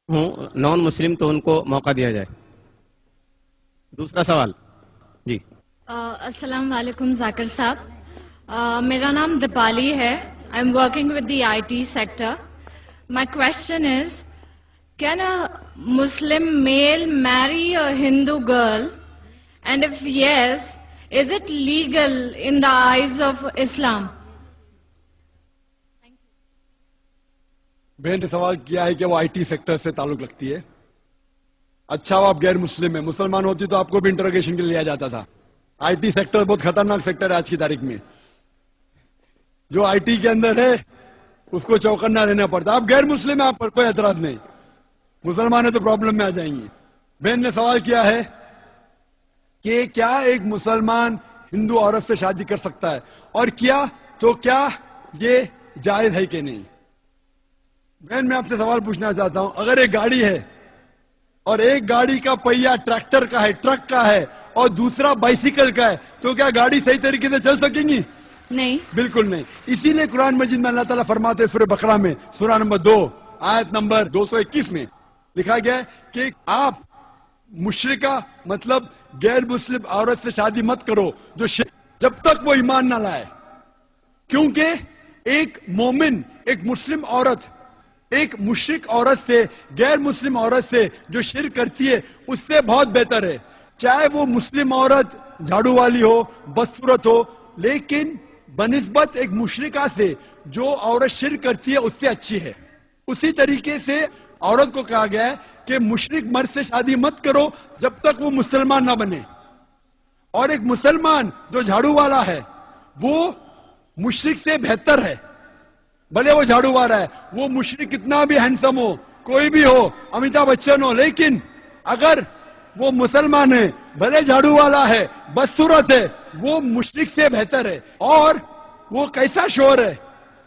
ہوں نان مسلم تو ان کو موقع دیا جائے. دوسرا سوال جی. السلام علیکم ذاکر صاحب. میرا نام دیپالی ہے. I am working with the IT sector. My question is, can a Muslim male marry a Hindu girl, and if yes, is it legal in the eyes of Islam? بہن نے سوال کیا ہے کہ وہ IT سیکٹر سے تعلق رکھتی ہے. اچھا وہ آپ غیر مسلم ہیں, مسلمان ہوتی تو آپ کو بھی انٹروگیشن کے لیے لیا جاتا تھا. IT سیکٹر بہت خطرناک سیکٹر ہے آج کی تاریخ میں. جو IT کے اندر ہے اس کو چوکنا رہنا پڑتا. آپ غیر مسلم ہیں, آپ پر کوئی اعتراض نہیں, مسلمان ہیں تو پرابلم میں آ جائیں گے. بہن نے سوال کیا ہے کہ کیا ایک مسلمان ہندو عورت سے شادی کر سکتا ہے, اور کیا تو کیا یہ جائز ہے کہ نہیں. بہن میں آپ سے سوال پوچھنا چاہتا ہوں, اگر ایک گاڑی ہے اور ایک گاڑی کا پہیا ٹریکٹر کا ہے, ٹرک کا ہے, اور دوسرا بائسیکل کا ہے, تو کیا گاڑی صحیح طریقے سے چل سکیں گی؟ نہیں, بالکل نہیں. اسی لیے قرآن مجید میں اللہ تعالیٰ فرماتے ہیں سورہ بقرہ میں سورہ نمبر 2 آیت نمبر 221 میں لکھا گیا ہے کہ آپ مشرکہ مطلب غیر مسلم عورت سے شادی مت کرو جب تک وہ ایمان نہ لائے. کیونکہ ایک مومن, ایک مسلم عورت ایک مشرک عورت سے, غیر مسلم عورت سے جو شرک کرتی ہے اس سے بہت بہتر ہے. چاہے وہ مسلم عورت جھاڑو والی ہو, بدصورت ہو, لیکن بنسبت ایک مشرکہ سے جو عورت شرک کرتی ہے اس سے اچھی ہے. اسی طریقے سے عورت کو کہا گیا ہے کہ مشرک مرد سے شادی مت کرو جب تک وہ مسلمان نہ بنے. اور ایک مسلمان جو جھاڑو والا ہے وہ مشرک سے بہتر ہے. بھلے وہ جھاڑو والا ہے, وہ مشرک کتنا بھی ہینسم ہو, کوئی بھی ہو, امیتابھ بچن ہو, لیکن اگر وہ مسلمان ہے, بھلے جھاڑو والا ہے, بدصورت ہے, وہ مشرک سے بہتر ہے. اور وہ کیسا شوہر ہے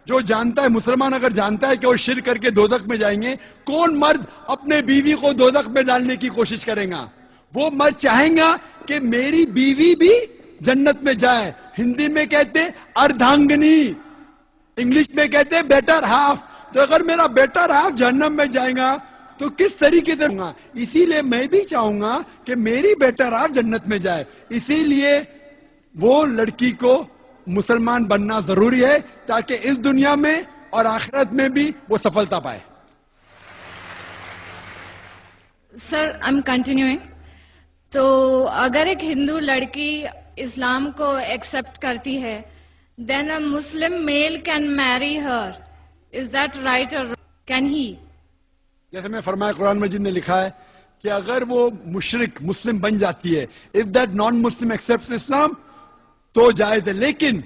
جو جانتا ہے, مسلمان اگر جانتا ہے کہ وہ شرک کر کے دوزخ میں جائیں گے, کون مرد اپنے بیوی کو دوزخ میں ڈالنے کی کوشش کرے گا؟ وہ مرد چاہیں گا کہ میری بیوی بھی جنت میں جائے. ہندی میں کہتے اردھانگنی, انگلش میں کہتے ہیں بیٹر ہاف. تو اگر میرا بیٹر ہاف جہنم میں جائے گا تو کس طریقے سے ہوگا؟ اسی لیے میں بھی چاہوں گا کہ میری بیٹر ہاف جنت میں جائے. اسی لیے وہ لڑکی کو مسلمان بننا ضروری ہے تاکہ اس دنیا میں اور آخرت میں بھی وہ سفلتا پائے. سر, آئی ایم کنٹینیوئنگ. تو اگر ایک ہندو لڑکی اسلام کو ایکسپٹ کرتی ہے, then a Muslim male can marry her. Is that right or wrong? Can he? جیسے میں فرمایا قرآن مجید نے لکھا ہے کہ اگر وہ مشرک مسلم بن جاتی ہے, if that non-Muslim accepts Islam, تو جائز ہے. لیکن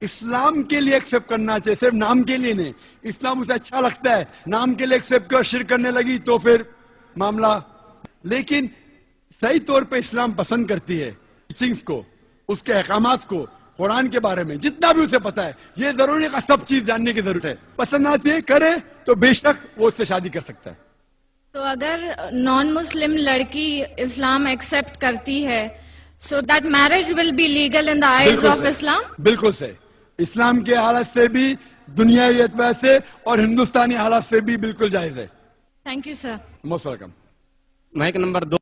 اسلام کے لیے ایکسپٹ کرنا چاہیے, صرف نام کے لیے نہیں. اسلام اسے اچھا لگتا ہے, نام کے لیے ایکسپٹ کر شرک کرنے لگی تو پھر معاملہ. لیکن صحیح طور پہ اسلام پسند کرتی ہے ٹیچنگز کو, اس کے احکامات کو, قرآن کے بارے میں جتنا بھی اسے پتا ہے. یہ ضروری ہے, سب چیز جاننے کی ضرورت ہے. پسند آتی ہے کرے تو بے شک وہ اس سے شادی کر سکتا ہے. تو اگر نان مسلم لڑکی اسلام ایکسپٹ کرتی ہے, so that marriage will be legal in the eyes of Islam? بالکل صحیح. اسلام کے حالت سے بھی, دنیاوی اعتبار سے اور ہندوستانی حالات سے بھی بالکل جائز ہے. Thank you, sir. Most welcome. Mic number 2.